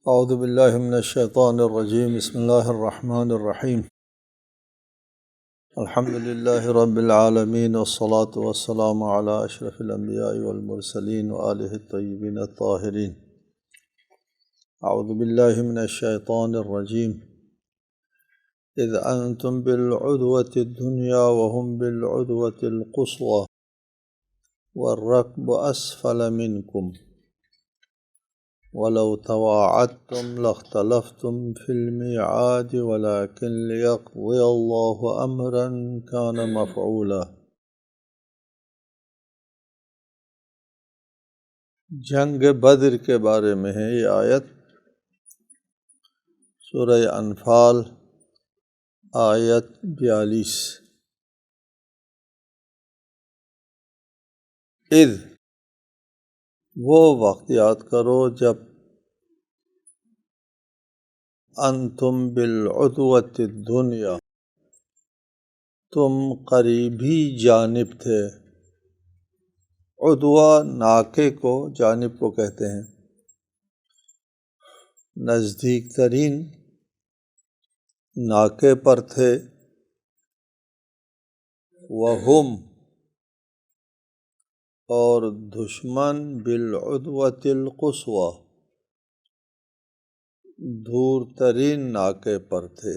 اعوذ باللہ من الشیطان الرجیم بسم اللہ الرحمن الرحیم الحمد للہ رب العالمین والصلاة والسلام علی اشرف الانبیاء والمرسلین وآلہ الطیبین الطاہرین۔ اعوذ باللہ من الشیطان الرجیم اذ انتم بالعدوة الدنیا وهم بالعدوة القصوى والركب اسفل منکم وَلَوْ تَوَاعَدْتُمْ لَاخْتَلَفْتُمْ فِي الْمِيعَادِ وَلَكِنْ لِيَقْضِيَ اللَّهُ أَمْرًا كَانَ مَفْعُولًا۔ جنگ بدر کے بارے میں ہے یہ آیت، سورہ انفال آیت 42۔ اذ وہ وقت یاد کرو جب انتم بالعدوۃ الدنیا تم قریبی جانب تھے۔ عدوہ ناکے کو جانب کو کہتے ہیں، نزدیک ترین ناکے پر تھے۔ وہم اور دشمن بالعدوۃ القصویٰ دور ترین ناکے پر تھے۔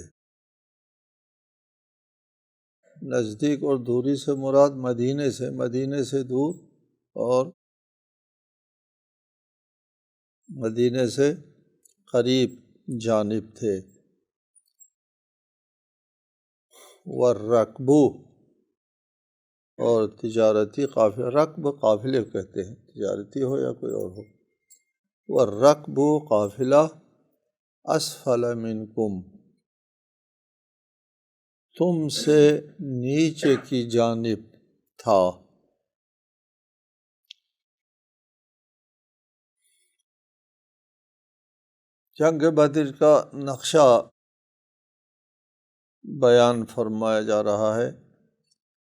نزدیک اور دوری سے مراد مدینے سے دور اور مدینے سے قریب جانب تھے۔ والرکب اور تجارتی قافلہ، رکب قافلے کہتے ہیں، تجارتی ہو یا کوئی اور ہو۔ والرکب قافلہ اسفل منکم تم سے نیچے کی جانب تھا۔ جنگ بدر کا نقشہ بیان فرمایا جا رہا ہے۔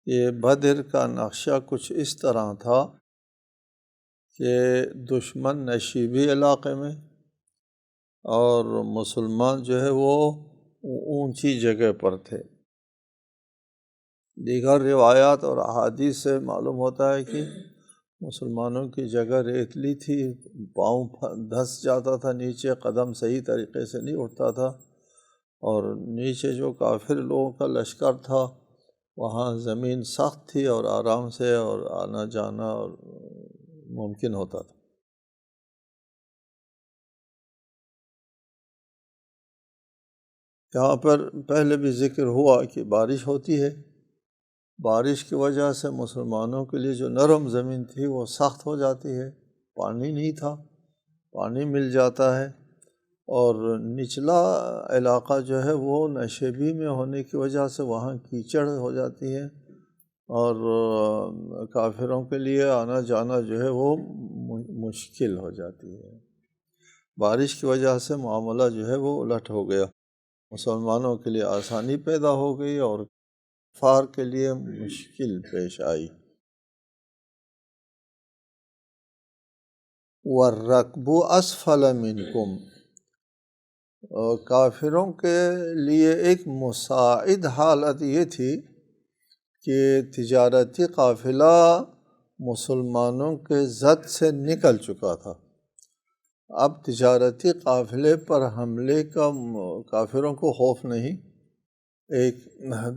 یہ بدر کا نقشہ کچھ اس طرح تھا کہ دشمن نشیبی علاقے میں اور مسلمان جو ہے وہ اونچی جگہ پر تھے۔ دیگر روایات اور احادیث سے معلوم ہوتا ہے کہ مسلمانوں کی جگہ ریتلی تھی، پاؤں دھس جاتا تھا نیچے، قدم صحیح طریقے سے نہیں اٹھتا تھا، اور نیچے جو کافر لوگوں کا لشکر تھا وہاں زمین سخت تھی اور آرام سے اور آنا جانا اور ممکن ہوتا تھا۔ یہاں پر پہلے بھی ذکر ہوا کہ بارش ہوتی ہے، بارش کی وجہ سے مسلمانوں کے لیے جو نرم زمین تھی وہ سخت ہو جاتی ہے، پانی نہیں تھا، پانی مل جاتا ہے، اور نچلا علاقہ جو ہے وہ نشیبی میں ہونے کی وجہ سے وہاں کیچڑ ہو جاتی ہے، اور کافروں کے لیے آنا جانا جو ہے وہ مشکل ہو جاتی ہے۔ بارش کی وجہ سے معاملہ جو ہے وہ الٹ ہو گیا، مسلمانوں کے لیے آسانی پیدا ہو گئی اور کفار کے لیے مشکل پیش آئی۔ وَالرَّكْبُ أَسْفَلَ مِنْكُمْ، کافروں کے لیے ایک مساعد حالت یہ تھی کہ تجارتی قافلہ مسلمانوں کے زد سے نکل چکا تھا۔ اب تجارتی قافلے پر حملے کا کافروں کو خوف نہیں۔ ایک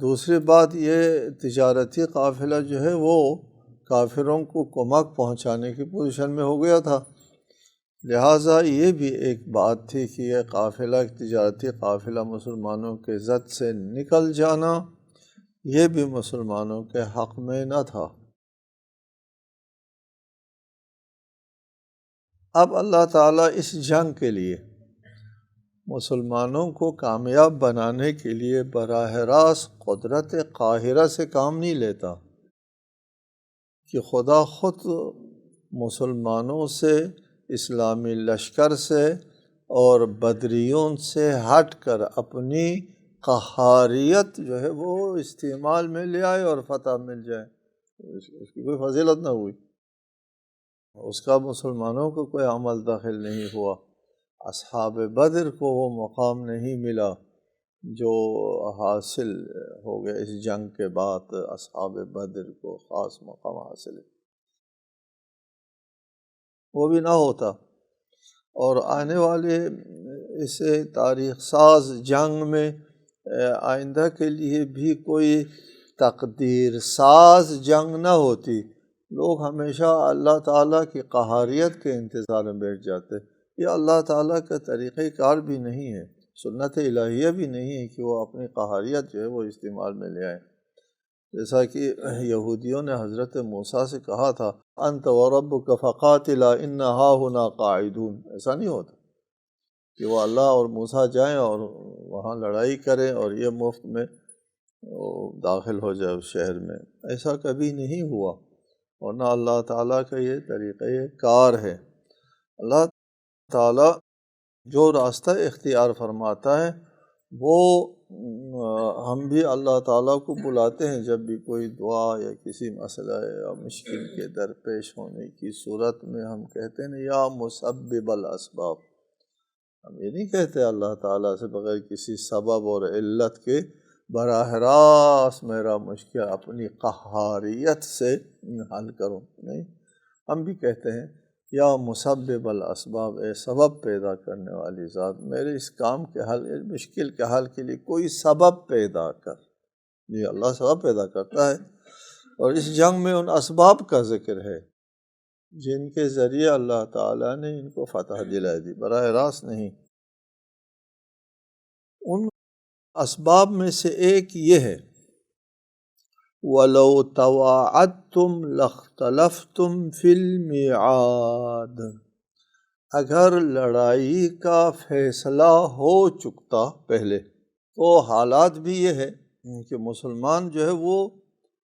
دوسری بات یہ، تجارتی قافلہ جو ہے وہ کافروں کو کمک پہنچانے کی پوزیشن میں ہو گیا تھا، لہٰذا یہ بھی ایک بات تھی کہ یہ قافلہ، تجارتی قافلہ مسلمانوں کے زد سے نکل جانا یہ بھی مسلمانوں کے حق میں نہ تھا۔ اب اللہ تعالیٰ اس جنگ کے لیے مسلمانوں کو کامیاب بنانے کے لیے براہ راست قدرت قاہرہ سے کام نہیں لیتا کہ خدا خود مسلمانوں سے، اسلامی لشکر سے اور بدریوں سے ہٹ کر اپنی قہاریت جو ہے وہ استعمال میں لے آئے اور فتح مل جائے۔ اس کی کوئی فضیلت نہ ہوئی، اس کا مسلمانوں کو کوئی عمل داخل نہیں ہوا۔ اصحاب بدر کو وہ مقام نہیں ملا جو حاصل ہو گیا اس جنگ کے بعد اصحاب بدر کو خاص مقام حاصل ہے، وہ بھی نہ ہوتا۔ اور آنے والے اس تاریخ ساز جنگ میں آئندہ کے لیے بھی کوئی تقدیر ساز جنگ نہ ہوتی، لوگ ہمیشہ اللہ تعالیٰ کی قہاریت کے انتظار میں بیٹھ جاتے۔ یہ اللہ تعالیٰ کا طریقہ کار بھی نہیں ہے، سنت الہیہ بھی نہیں ہے کہ وہ اپنی قہاریت جو ہے وہ استعمال میں لے آئیں۔ جیسا کہ یہودیوں نے حضرت موسیٰ سے کہا تھا انت وربک فقاتلا انا ہاہنا قاعدون، ایسا نہیں ہوتا کہ وہ اللہ اور موسیٰ جائیں اور وہاں لڑائی کریں اور یہ مفت میں داخل ہو جائے اس شہر میں، ایسا کبھی نہیں ہوا، ورنہ اللہ تعالیٰ کا یہ طریقہ کار ہے۔ اللہ تعالیٰ جو راستہ اختیار فرماتا ہے وہ ہم بھی اللہ تعالیٰ کو بلاتے ہیں جب بھی کوئی دعا یا کسی مسئلہ یا مشکل کے درپیش ہونے کی صورت میں ہم کہتے ہیں یا مسبب الاسباب، ہم یہ نہیں کہتے اللہ تعالیٰ سے بغیر کسی سبب اور علت کے براہ راست میرا مشکل اپنی قہاریت سے حل کرو، نہیں، ہم بھی کہتے ہیں یا مسبب الاسباب، اے سبب پیدا کرنے والی ذات، میرے اس کام کے حل، اس مشکل کے حل کے لیے کوئی سبب پیدا کر۔ یہ اللہ سبب پیدا کرتا ہے، اور اس جنگ میں ان اسباب کا ذکر ہے جن کے ذریعے اللہ تعالیٰ نے ان کو فتح دلا دی، براہ راست نہیں۔ ان اسباب میں سے ایک یہ ہے وَلَوْ تَوَاعَدْتُمْ لَاخْتَلَفْتُمْ فِي الْمِيعَادِ، اگر لڑائی کا فیصلہ ہو چکتا پہلے، تو حالات بھی یہ ہے کہ مسلمان جو ہے وہ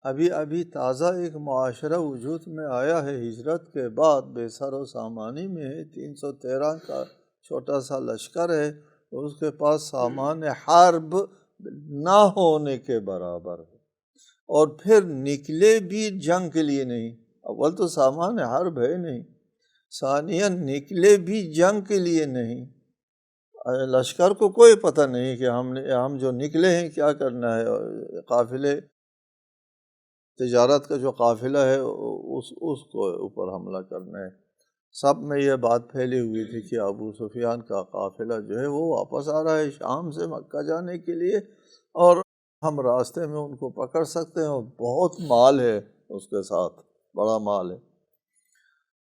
ابھی تازہ ایک معاشرہ وجود میں آیا ہے، ہجرت کے بعد بے سر و سامانی میں ہے، 313 کا چھوٹا سا لشکر ہے، اور اس کے پاس سامان حرب نہ ہونے کے برابر ہے، اور پھر نکلے بھی جنگ کے لیے نہیں، اول تو سامان حرب ہے نہیں، ثانیاً نکلے بھی جنگ کے لیے نہیں، لشکر کو کوئی پتہ نہیں کہ ہم جو نکلے ہیں کیا کرنا ہے، قافلے تجارت کا جو قافلہ ہے اس کو اوپر حملہ کرنا ہے۔ سب میں یہ بات پھیلی ہوئی تھی کہ ابو سفیان کا قافلہ جو ہے وہ واپس آ رہا ہے شام سے مکہ جانے کے لیے، اور ہم راستے میں ان کو پکڑ سکتے ہیں، اور بہت مال ہے اس کے ساتھ، بڑا مال ہے۔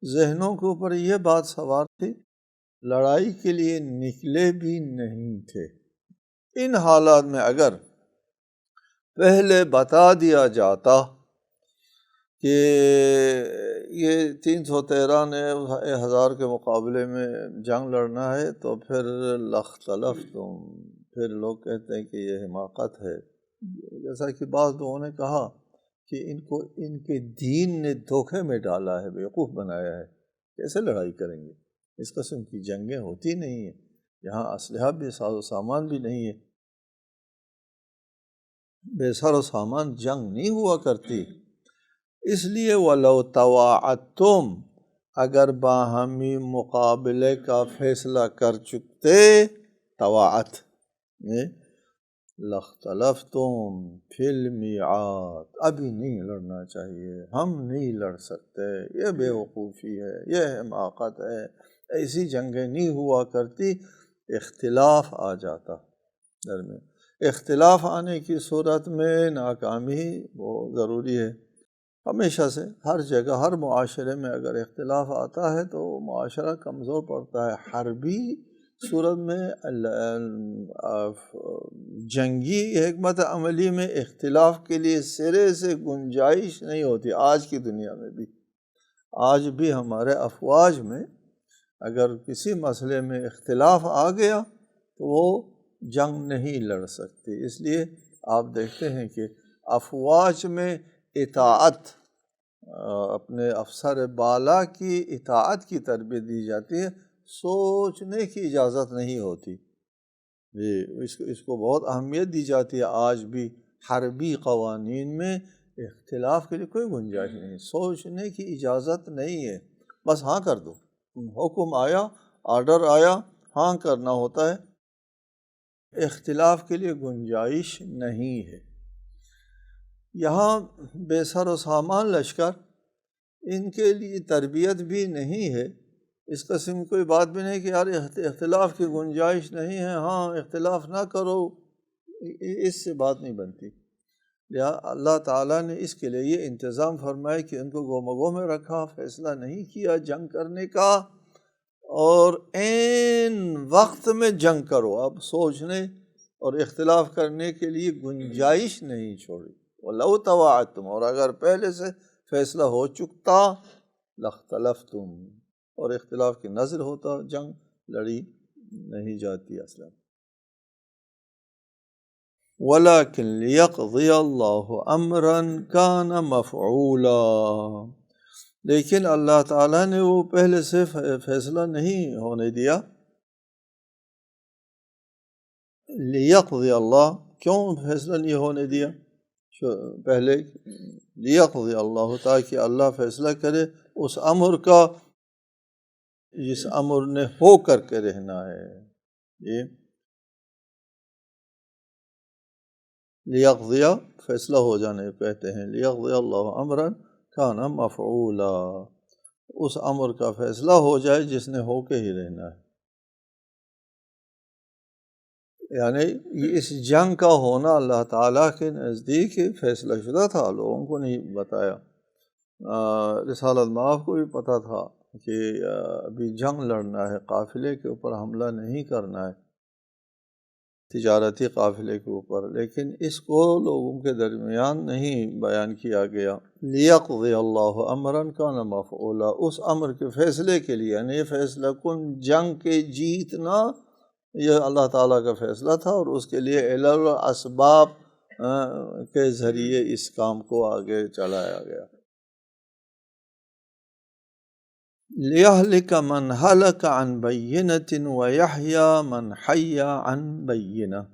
ذہنوں کے اوپر یہ بات سوار تھی، لڑائی کے لیے نکلے بھی نہیں تھے۔ ان حالات میں اگر پہلے بتا دیا جاتا کہ یہ 313 نے 1000 کے مقابلے میں جنگ لڑنا ہے، تو پھر لختلفتم، پھر لوگ کہتے ہیں کہ یہ حماقت ہے، جیسا کہ بعض لوگوں نے کہا کہ ان کو ان کے دین نے دھوکے میں ڈالا ہے، بیوقوف بنایا ہے، کیسے لڑائی کریں گے، اس قسم کی جنگیں ہوتی نہیں ہیں، یہاں اسلحہ بھی ساز و سامان بھی نہیں ہے، بے سر و سامان جنگ نہیں ہوا کرتی۔ اس لیے وَلَوْ تَوَاعَدْتُمْ، اگر باہمی مقابلے کا فیصلہ کر چکتے، تواعد لَاخْتَلَفْتُمْ فِي الْمِيعَادِ، ابھی نہیں لڑنا چاہیے، ہم نہیں لڑ سکتے، یہ بے وقوفی ہے، یہ حماقت ہے، ایسی جنگیں نہیں ہوا کرتی، اختلاف آ جاتا درمیان۔ اختلاف آنے کی صورت میں ناکامی بہت ضروری ہے، ہمیشہ سے ہر جگہ ہر معاشرے میں اگر اختلاف آتا ہے تو معاشرہ کمزور پڑتا ہے۔ حربی صورت میں جنگی حکمت عملی میں اختلاف کے لیے سرے سے گنجائش نہیں ہوتی، آج کی دنیا میں بھی، آج بھی ہمارے افواج میں اگر کسی مسئلے میں اختلاف آ گیا تو وہ جنگ نہیں لڑ سکتی۔ اس لیے آپ دیکھتے ہیں کہ افواج میں اطاعت، اپنے افسر بالا کی اطاعت کی تربیت دی جاتی ہے، سوچنے کی اجازت نہیں ہوتی، اس کو بہت اہمیت دی جاتی ہے۔ آج بھی حربی قوانین میں اختلاف کے لیے کوئی گنجائش نہیں، سوچنے کی اجازت نہیں ہے، بس ہاں کر دو، حکم آیا، آرڈر آیا، ہاں کرنا ہوتا ہے، اختلاف کے لیے گنجائش نہیں ہے۔ یہاں بے سر و سامان لشکر، ان کے لیے تربیت بھی نہیں ہے، اس قسم کوئی بات بھی نہیں کہ یار اختلاف کی گنجائش نہیں ہے، ہاں اختلاف نہ کرو، اس سے بات نہیں بنتی۔ لہٰذا اللہ تعالیٰ نے اس کے لیے یہ انتظام فرمایا کہ ان کو گومگو میں رکھا، فیصلہ نہیں کیا جنگ کرنے کا، اور عین وقت میں جنگ کرو، اب سوچنے اور اختلاف کرنے کے لیے گنجائش نہیں چھوڑی۔ وَلَوْ تَوَاعَدْتُمْ، اور اگر پہلے سے فیصلہ ہو چکتا، لَاخْتَلَفْتُمْ، اور اختلاف کی نظر ہوتا، جنگ لڑی نہیں جاتی اصلا۔ وَلَكِنْ لِيَقْضِيَ اللَّهُ أَمْرًا كَانَ مَفْعُولًا، لیکن اللہ تعالیٰ نے وہ پہلے سے فیصلہ نہیں ہونے دیا۔ لیقضی اللہ، کیوں فیصلہ نہیں ہونے دیا پہلے؟ لیقضی اللہ، تاکہ اللہ فیصلہ کرے اس امر کا جس امر نے ہو کر کے رہنا ہے۔ یہ لیقضی فیصلہ ہو جانے کہتے ہیں، لیقضی اللہ امرا کان مفعولا، اس امر کا فیصلہ ہو جائے جس نے ہو کے ہی رہنا ہے۔ یعنی اس جنگ کا ہونا اللہ تعالیٰ کے نزدیک فیصلہ شدہ تھا، لوگوں کو نہیں بتایا۔ رسالت مآب کو بھی پتہ تھا کہ ابھی جنگ لڑنا ہے، قافلے کے اوپر حملہ نہیں کرنا ہے، تجارتی قافلے کے اوپر، لیکن اس کو لوگوں کے درمیان نہیں بیان کیا گیا۔ لیقضی اللہ امرا کان مفعولا، اس امر کے فیصلے کے لیے، یعنی یہ فیصلہ کن جنگ کے جیتنا یہ اللہ تعالیٰ کا فیصلہ تھا، اور اس کے لیے علل و اسباب کے ذریعے اس کام کو آگے چلایا گیا۔ لِيَهْلِكَ مَنْ هَلَكَ عَنْ بَيِّنَةٍ وَيَحْيَى مَنْ حَيَّ عَنْ بَيِّنَةٍ،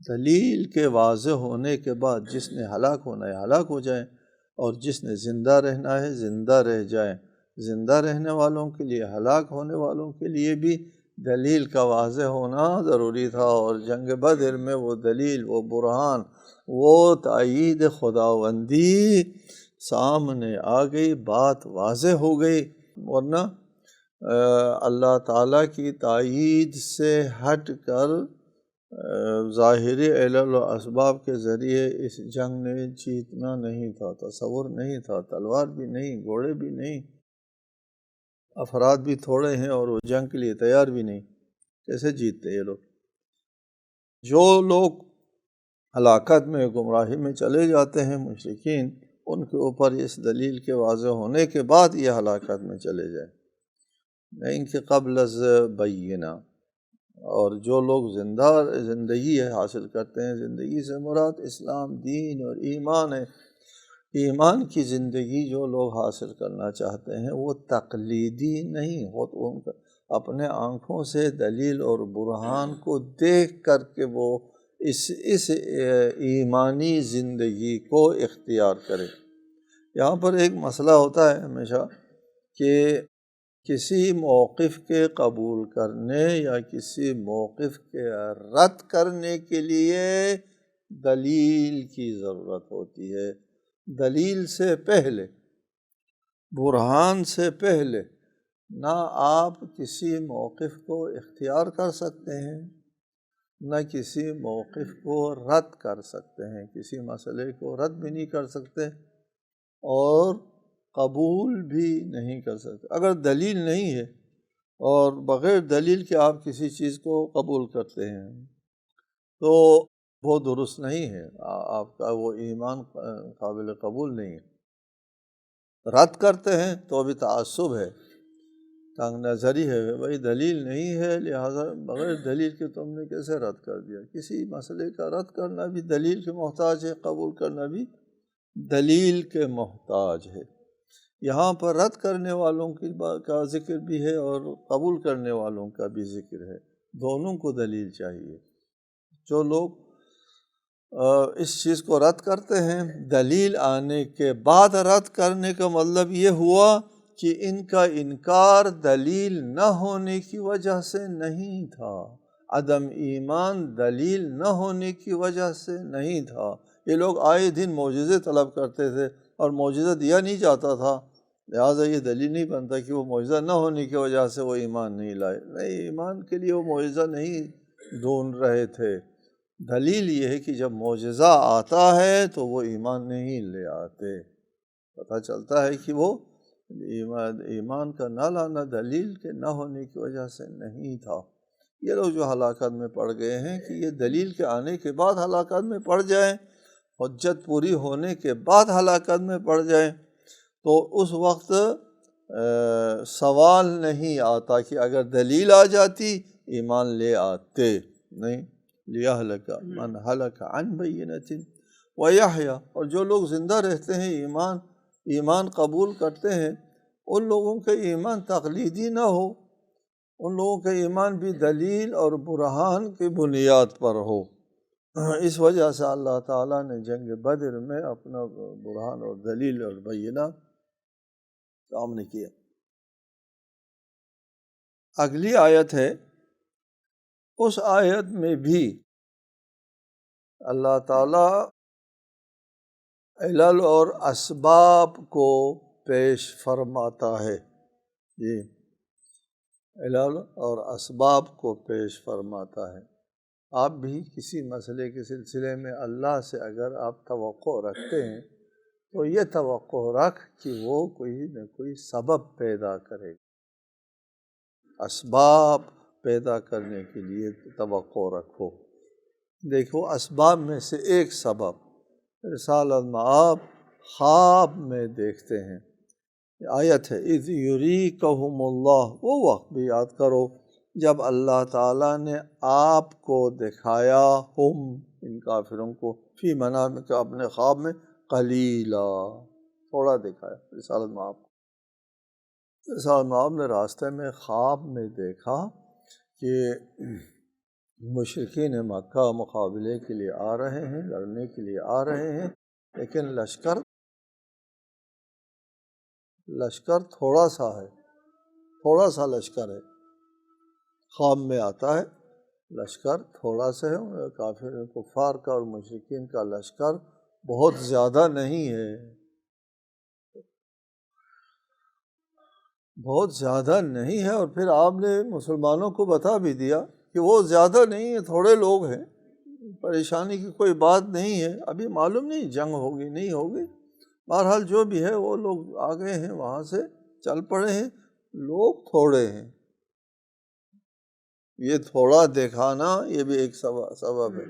دلیل کے واضح ہونے کے بعد جس نے ہلاک ہونا ہے ہلاک ہو جائے، اور جس نے زندہ رہنا ہے زندہ رہ جائے۔ زندہ رہنے والوں کے لیے، ہلاک ہونے والوں کے لیے بھی دلیل کا واضح ہونا ضروری تھا، اور جنگ بدر میں وہ دلیل، وہ برہان، وہ تائید خداوندی سامنے آ گئی، بات واضح ہو گئی، ورنہ اللہ تعالیٰ کی تائید سے ہٹ کر ظاہری علل و اسباب کے ذریعے اس جنگ نے جیتنا نہیں تھا، تصور نہیں تھا، تلوار بھی نہیں، گھوڑے بھی نہیں، افراد بھی تھوڑے ہیں، اور وہ جنگ کے لیے تیار بھی نہیں، کیسے جیتتے یہ لوگ؟ جو لوگ ہلاکت میں، گمراہی میں چلے جاتے ہیں مشرکین، ان کے اوپر اس دلیل کے واضح ہونے کے بعد یہ ہلاکت میں چلے جائیں، نہیں کہ قبل از بینہ۔ اور جو لوگ زندگی حاصل کرتے ہیں، زندگی سے مراد اسلام، دین اور ایمان ہے، ایمان کی زندگی جو لوگ حاصل کرنا چاہتے ہیں وہ تقلیدی نہیں ہو، اپنے آنکھوں سے دلیل اور برہان کو دیکھ کر کے وہ اس ایمانی زندگی کو اختیار کرے۔ یہاں پر ایک مسئلہ ہوتا ہے ہمیشہ کہ کسی موقف کے قبول کرنے یا کسی موقف کے رد کرنے کے لیے دلیل کی ضرورت ہوتی ہے۔ دلیل سے پہلے، برہان سے پہلے نہ آپ کسی موقف کو اختیار کر سکتے ہیں، نہ کسی موقف کو رد کر سکتے ہیں، کسی مسئلے کو رد بھی نہیں کر سکتے اور قبول بھی نہیں کر سکتے۔ اگر دلیل نہیں ہے اور بغیر دلیل کے آپ کسی چیز کو قبول کرتے ہیں تو وہ درست نہیں ہے، آپ کا وہ ایمان قابل قبول نہیں ہے۔ رد کرتے ہیں تو بھی تعصب ہے، تنگ نظری ہے، بھائی دلیل نہیں ہے لہٰذا بغیر دلیل کے تم نے کیسے رد کر دیا؟ کسی مسئلے کا رد کرنا بھی دلیل کے محتاج ہے، قبول کرنا بھی دلیل کے محتاج ہے۔ یہاں پر رد کرنے والوں کی کا ذکر بھی ہے اور قبول کرنے والوں کا بھی ذکر ہے، دونوں کو دلیل چاہیے۔ جو لوگ اس چیز کو رد کرتے ہیں، دلیل آنے کے بعد رد کرنے کا مطلب یہ ہوا کہ ان کا انکار دلیل نہ ہونے کی وجہ سے نہیں تھا، عدم ایمان دلیل نہ ہونے کی وجہ سے نہیں تھا۔ یہ لوگ آئے دن معجزے طلب کرتے تھے اور معجزہ دیا نہیں جاتا تھا، لہٰذا یہ دلیل نہیں بنتا کہ وہ معجزہ نہ ہونے کی وجہ سے وہ ایمان نہیں لائے۔ نہیں، ایمان کے لیے وہ معجزہ نہیں ڈھونڈ رہے تھے، دلیل یہ ہے کہ جب معجزہ آتا ہے تو وہ ایمان نہیں لے آتے۔ پتہ چلتا ہے کہ وہ ایمان کا نہ لانا دلیل کے نہ ہونے کی وجہ سے نہیں تھا۔ یہ لوگ جو ہلاکت میں پڑ گئے ہیں کہ یہ دلیل کے آنے کے بعد ہلاکت میں پڑ جائیں، حجت پوری ہونے کے بعد ہلاکت میں پڑ جائیں، تو اس وقت سوال نہیں آتا کہ اگر دلیل آ جاتی ایمان لے آتے۔ نہیں، لِيَهْلَكَ مَنْ هَلَكَ عَنْ بَيِّنَةٍ وَيَحْيَىٰ، اور جو لوگ زندہ رہتے ہیں ایمان قبول کرتے ہیں، ان لوگوں کا ایمان تقلیدی نہ ہو، ان لوگوں کا ایمان بھی دلیل اور برہان کی بنیاد پر ہو۔ اس وجہ سے اللہ تعالیٰ نے جنگ بدر میں اپنا برہان اور دلیل اور بینہ سامنے کیا۔ اگلی آیت ہے، اس آیت میں بھی اللہ تعالیٰ علل اور اسباب کو پیش فرماتا ہے۔ جی، علل اور اسباب کو پیش فرماتا ہے۔ آپ بھی کسی مسئلے کے سلسلے میں اللہ سے اگر آپ توقع رکھتے ہیں تو یہ توقع رکھ کہ وہ کوئی نہ کوئی سبب پیدا کرے، اسباب پیدا کرنے کے لیے توقع رکھو۔ دیکھو، اسباب میں سے ایک سبب رسالت میں آپ خواب میں دیکھتے ہیں۔ آیت ہے، اذ یریکہم اللہ، وہ وقت بھی یاد کرو جب اللہ تعالیٰ نے آپ کو دکھایا، ہم ان کافروں کو، فی منام کے اپنے خواب میں، قلیلا، تھوڑا دکھایا رسالت میں آپ کو۔ رسالت میں آپ نے راستے میں خواب میں دیکھا کہ مشرکین مکہ مقابلے کے لیے آ رہے ہیں، لڑنے کے لیے آ رہے ہیں، لیکن لشکر تھوڑا سا ہے، تھوڑا سا لشکر ہے۔ خواب میں آتا ہے لشکر تھوڑا سا ہے، کافر کفار کا اور مشرکین کا لشکر بہت زیادہ نہیں ہے، بہت زیادہ نہیں ہے۔ اور پھر آپ نے مسلمانوں کو بتا بھی دیا کہ وہ زیادہ نہیں ہے، تھوڑے لوگ ہیں، پریشانی کی کوئی بات نہیں ہے، ابھی معلوم نہیں جنگ ہوگی نہیں ہوگی، بہرحال جو بھی ہے وہ لوگ آ گئے ہیں، وہاں سے چل پڑے ہیں، لوگ تھوڑے ہیں۔ یہ تھوڑا دکھانا یہ بھی ایک سبب ہے،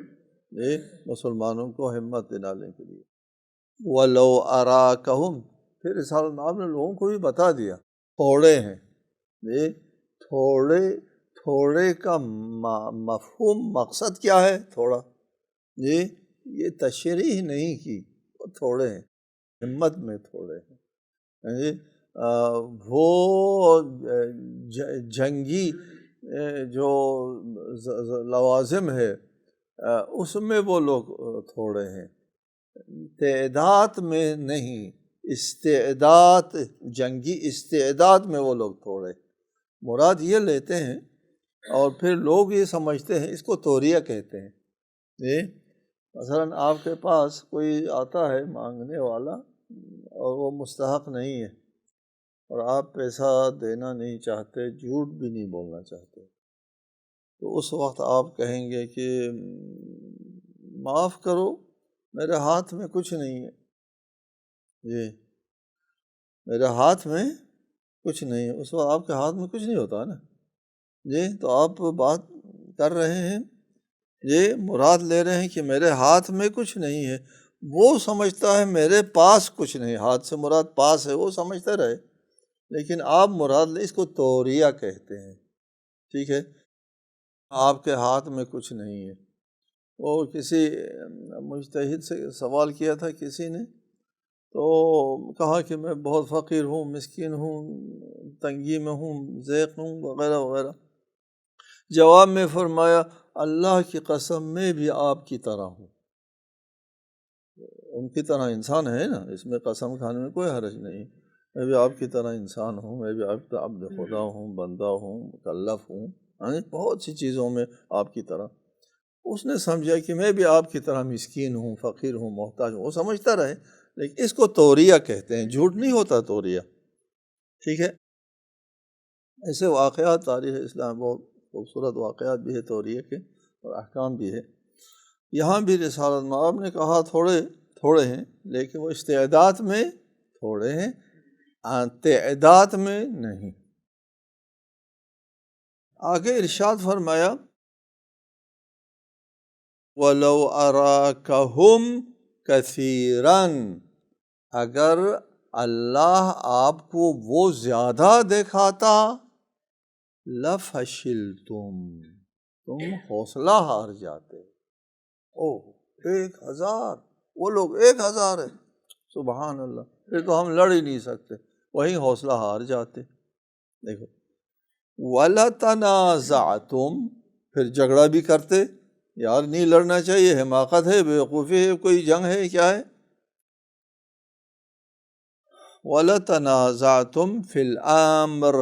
یہ مسلمانوں کو ہمت دلانے کے لیے۔ وَلَوْ أَرَاكَهُمْ، پھر رسالت میں آپ نے لوگوں کو بھی بتا دیا تھوڑے ہیں۔ یہ تھوڑے کا مفہوم مقصد کیا ہے؟ تھوڑا، یہ تشریح نہیں کی، وہ تھوڑے ہیں، ہمت میں تھوڑے ہیں۔ وہ جنگی جو لوازم ہے اس میں وہ لوگ تھوڑے ہیں، تعداد میں نہیں، استعداد، جنگی استعداد میں وہ لوگ تھوڑے، مراد یہ لیتے ہیں۔ اور پھر لوگ یہ سمجھتے ہیں، اس کو توریہ کہتے ہیں۔ مثلاً آپ کے پاس کوئی آتا ہے مانگنے والا اور وہ مستحق نہیں ہے، اور آپ پیسہ دینا نہیں چاہتے، جھوٹ بھی نہیں بولنا چاہتے، تو اس وقت آپ کہیں گے کہ معاف کرو، میرے ہاتھ میں کچھ نہیں ہے، میرے ہاتھ میں کچھ نہیں ہے۔ اس وقت آپ کے ہاتھ میں کچھ نہیں ہوتا نا، تو آپ بات کر رہے ہیں، یہ مراد لے رہے ہیں کہ میرے ہاتھ میں کچھ نہیں ہے، وہ سمجھتا ہے میرے پاس کچھ نہیں، ہاتھ سے مراد پاس ہے، وہ سمجھتے رہے، لیکن آپ مراد لے، اس کو توریہ کہتے ہیں، ٹھیک ہے؟ آپ کے ہاتھ میں کچھ نہیں ہے۔ وہ کسی مجتہد سے سوال کیا تھا کسی نے، تو کہا کہ میں بہت فقیر ہوں، مسکین ہوں، تنگی میں ہوں، ضیق ہوں، وغیرہ وغیرہ۔ جواب میں فرمایا، اللہ کی قسم میں بھی آپ کی طرح ہوں، ان کی طرح انسان ہے نا، اس میں قسم کھانے میں کوئی حرج نہیں، میں بھی آپ کی طرح انسان ہوں، میں بھی آپ کی طرح عبد خدا ہوں، بندہ ہوں، مکلف ہوں، بہت سی چیزوں میں آپ کی طرح۔ اس نے سمجھا کہ میں بھی آپ کی طرح مسکین ہوں، فقیر ہوں، محتاج ہوں، وہ سمجھتا رہے، لیکن اس کو توریہ کہتے ہیں، جھوٹ نہیں ہوتا توریہ، ٹھیک ہے۔ ایسے واقعات تاریخ اسلام بہت خوبصورت واقعات بھی ہے توریہ کے، اور احکام بھی ہے۔ یہاں بھی رسالت مآب نے کہا تھوڑے ہیں، لیکن وہ استعداد میں تھوڑے ہیں، تعداد میں نہیں۔ آگے ارشاد فرمایا وَلَوْ أَرَاكَهُمْ كَثِيرًا، اگر اللہ آپ کو وہ زیادہ دکھاتا، لَفَشِلْتُمْ، تم حوصلہ ہار جاتے۔ 1000، وہ لوگ 1000 ہے، سبحان اللہ، پھر تو ہم لڑ ہی نہیں سکتے، وہیں حوصلہ ہار جاتے۔ دیکھو وَلَتَنَازَعْتُمْ، پھر جھگڑا بھی کرتے، یار نہیں لڑنا چاہیے، حماقت ہے، بیوقوفی ہے، کوئی جنگ ہے، کیا ہے۔ وَلَتَنَازَعْتُمْ فِي الْأَمْرِ،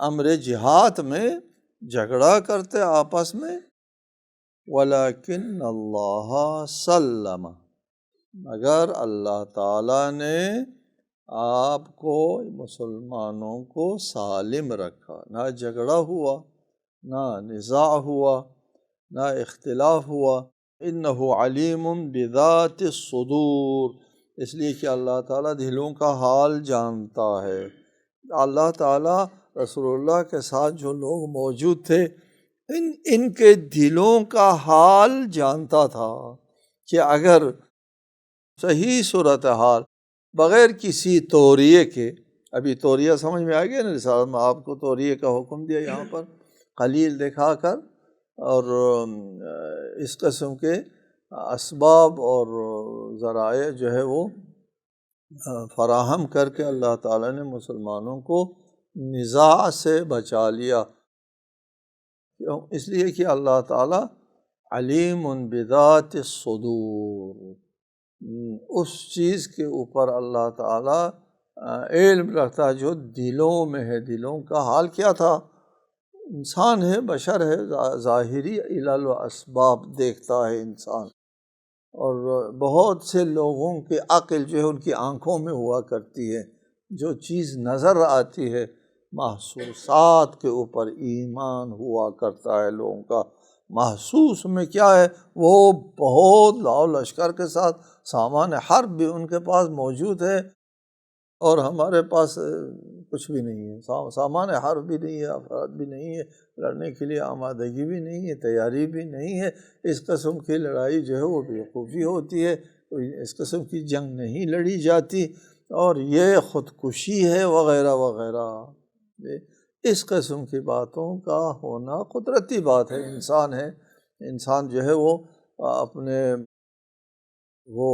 امر جہاد میں جھگڑا کرتے آپس میں۔ وَلَكِنَّ اللَّهَ سَلَّمَ، مگر اللہ تعالیٰ نے آپ کو، مسلمانوں کو سالم رکھا، نہ جھگڑا ہوا، نہ نزاع ہوا، نہ اختلاف ہوا۔ اِنَّهُ عَلِيمٌ بِذَاتِ الصُّدُورِ، اس لیے کہ اللہ تعالیٰ دلوں کا حال جانتا ہے۔ اللہ تعالیٰ رسول اللہ کے ساتھ جو لوگ موجود تھے، ان کے دلوں کا حال جانتا تھا، کہ اگر صحیح صورتحال بغیر کسی توریے کے، ابھی توریہ سمجھ میں آ گیا نا، رسالت میں آپ کو توریے کا حکم دیا یہاں پر، قلیل دکھا کر اور اس قسم کے اسباب اور ذرائع جو ہے وہ فراہم کر کے اللہ تعالیٰ نے مسلمانوں کو نزاع سے بچا لیا۔ کیوں؟ اس لیے کہ اللہ تعالیٰ علیم بذات الصدور، اس چیز کے اوپر اللہ تعالیٰ علم رکھتا ہے جو دلوں میں ہے۔ دلوں کا حال کیا تھا؟ انسان ہے، بشر ہے، ظاہری علل و اسباب دیکھتا ہے انسان، اور بہت سے لوگوں کی عقل جو ہے ان کی آنکھوں میں ہوا کرتی ہے، جو چیز نظر آتی ہے، محسوسات کے اوپر ایمان ہوا کرتا ہے لوگوں کا۔ محسوس میں کیا ہے؟ وہ بہت لاؤ لشکر کے ساتھ سامان حرب بھی ان کے پاس موجود ہے، اور ہمارے پاس کچھ بھی نہیں ہے، سامان حرب بھی نہیں ہے، افراد بھی نہیں ہے، لڑنے کے لیے آمادگی بھی نہیں ہے، تیاری بھی نہیں ہے۔ اس قسم کی لڑائی جو ہے وہ بیوقوفی ہوتی ہے، اس قسم کی جنگ نہیں لڑی جاتی، اور یہ خودکشی ہے وغیرہ وغیرہ۔ اس قسم کی باتوں کا ہونا قدرتی بات ہے، انسان ہے، انسان جو ہے وہ اپنے وہ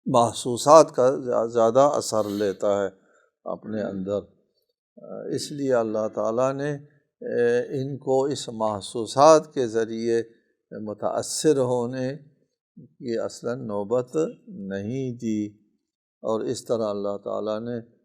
محسوسات کا زیادہ اثر لیتا ہے اپنے اندر، اس لیے اللہ تعالیٰ نے ان کو اس محسوسات کے ذریعے متاثر ہونے کی اصلاً نوبت نہیں دی، اور اس طرح اللہ تعالیٰ نے